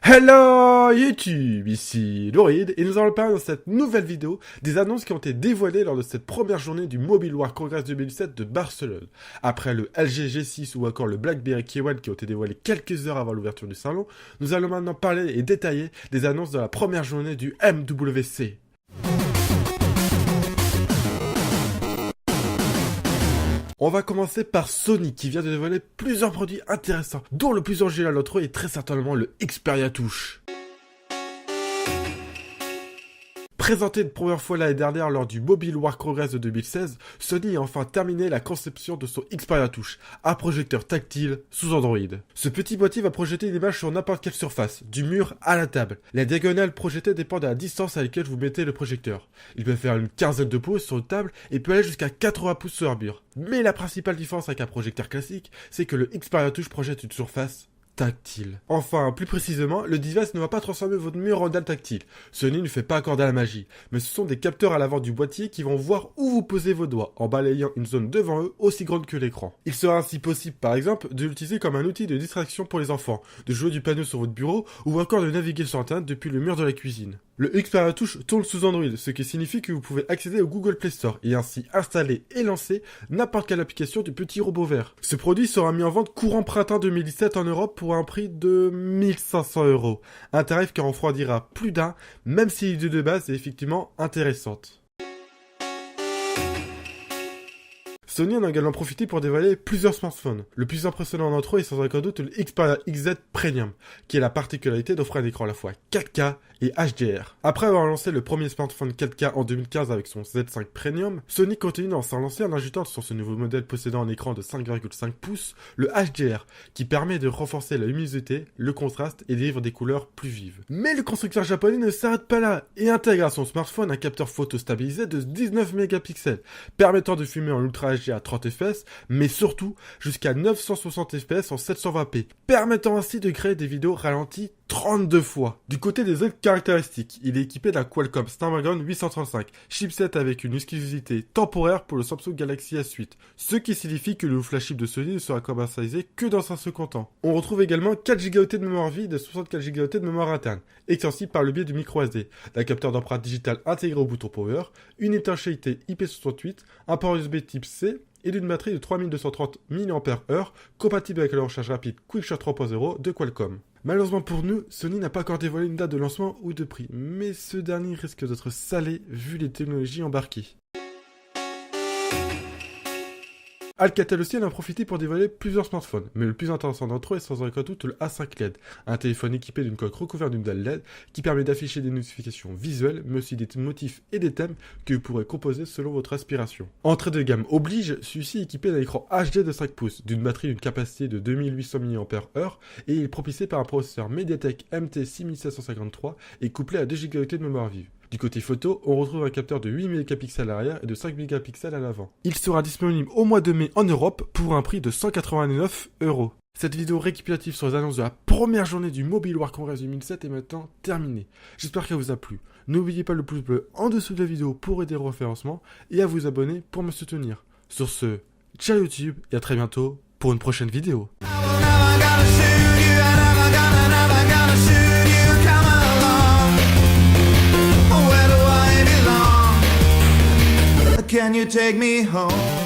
Hello YouTube, ici Lauride et nous allons parler dans cette nouvelle vidéo des annonces qui ont été dévoilées lors de cette première journée du Mobile World Congress 2007 de Barcelone. Après le LG G6 ou encore le BlackBerry K1 qui ont été dévoilés quelques heures avant l'ouverture du salon, nous allons maintenant parler et détailler des annonces de la première journée du MWC. On va commencer par Sony qui vient de dévoiler plusieurs produits intéressants, dont le plus original d'entre eux est très certainement le Xperia Touch. Présenté une première fois l'année dernière lors du Mobile World Congress de 2016, Sony a enfin terminé la conception de son Xperia Touch, un projecteur tactile sous Android. Ce petit boîtier va projeter une image sur n'importe quelle surface, du mur à la table. La diagonale projetée dépend de la distance à laquelle vous mettez le projecteur. Il peut faire une quinzaine de pouces sur une table et peut aller jusqu'à 80 pouces sur un mur. Mais la principale différence avec un projecteur classique, c'est que le Xperia Touch projette une surface tactile. Enfin, plus précisément, le device ne va pas transformer votre mur en dalle tactile. Sony ne fait pas accorder à la magie, mais ce sont des capteurs à l'avant du boîtier qui vont voir où vous posez vos doigts, en balayant une zone devant eux aussi grande que l'écran. Il sera ainsi possible, par exemple, de l'utiliser comme un outil de distraction pour les enfants, de jouer du piano sur votre bureau, ou encore de naviguer sur Internet depuis le mur de la cuisine. Le Xperia Touch tourne sous Android, ce qui signifie que vous pouvez accéder au Google Play Store et ainsi installer et lancer n'importe quelle application du petit robot vert. Ce produit sera mis en vente courant printemps 2017 en Europe pour un prix de 1500 €. Un tarif qui en refroidira plus d'un, même si l'idée de base est effectivement intéressante. Sony en a également profité pour dévoiler plusieurs smartphones. Le plus impressionnant d'entre eux est sans aucun doute le Xperia XZ Premium, qui a la particularité d'offrir un écran à la fois 4K et HDR. Après avoir lancé le premier smartphone 4K en 2015 avec son Z5 Premium, Sony continue dans s'en lancer en ajoutant sur ce nouveau modèle possédant un écran de 5,5 pouces, le HDR, qui permet de renforcer la luminosité, le contraste et délivre des couleurs plus vives. Mais le constructeur japonais ne s'arrête pas là et intègre à son smartphone un capteur photo stabilisé de 19 mégapixels, permettant de filmer en Ultra HD à 30 fps, mais surtout jusqu'à 960 fps en 720p, permettant ainsi de créer des vidéos ralenties 32 fois. Du côté des autres caractéristiques, il est équipé d'un Qualcomm Snapdragon 835, chipset avec une exclusivité temporaire pour le Samsung Galaxy S8, ce qui signifie que le flash chip de Sony ne sera commercialisé que dans un second temps. On retrouve également 4 Go de mémoire vide et 64 Go de mémoire interne, extensible par le biais du micro SD, d'un capteur d'empreinte digitale intégré au bouton Power, une étanchéité IP68, un port USB type C, et d'une batterie de 3230 mAh, compatible avec la recharge rapide QuickCharge 3.0 de Qualcomm. Malheureusement pour nous, Sony n'a pas encore dévoilé une date de lancement ou de prix, mais ce dernier risque d'être salé vu les technologies embarquées. Alcatel aussi en a profité pour dévoiler plusieurs smartphones, mais le plus intéressant d'entre eux est sans aucun doute le A5 LED, un téléphone équipé d'une coque recouverte d'une dalle LED qui permet d'afficher des notifications visuelles, mais aussi des motifs et des thèmes que vous pourrez composer selon votre inspiration. Entrée de gamme oblige, celui-ci est équipé d'un écran HD de 5 pouces, d'une batterie d'une capacité de 2800 mAh et il est propulsé par un processeur MediaTek MT6753 et couplé à 2 Go de mémoire vive. Du côté photo, on retrouve un capteur de 8 mégapixels à l'arrière et de 5 mégapixels à l'avant. Il sera disponible au mois de mai en Europe pour un prix de 189 €. Cette vidéo récapitulative sur les annonces de la première journée du Mobile World Congress 2007 est maintenant terminée. J'espère qu'elle vous a plu. N'oubliez pas le pouce bleu en dessous de la vidéo pour aider au référencement et à vous abonner pour me soutenir. Sur ce, ciao YouTube et à très bientôt pour une prochaine vidéo. Can you take me home?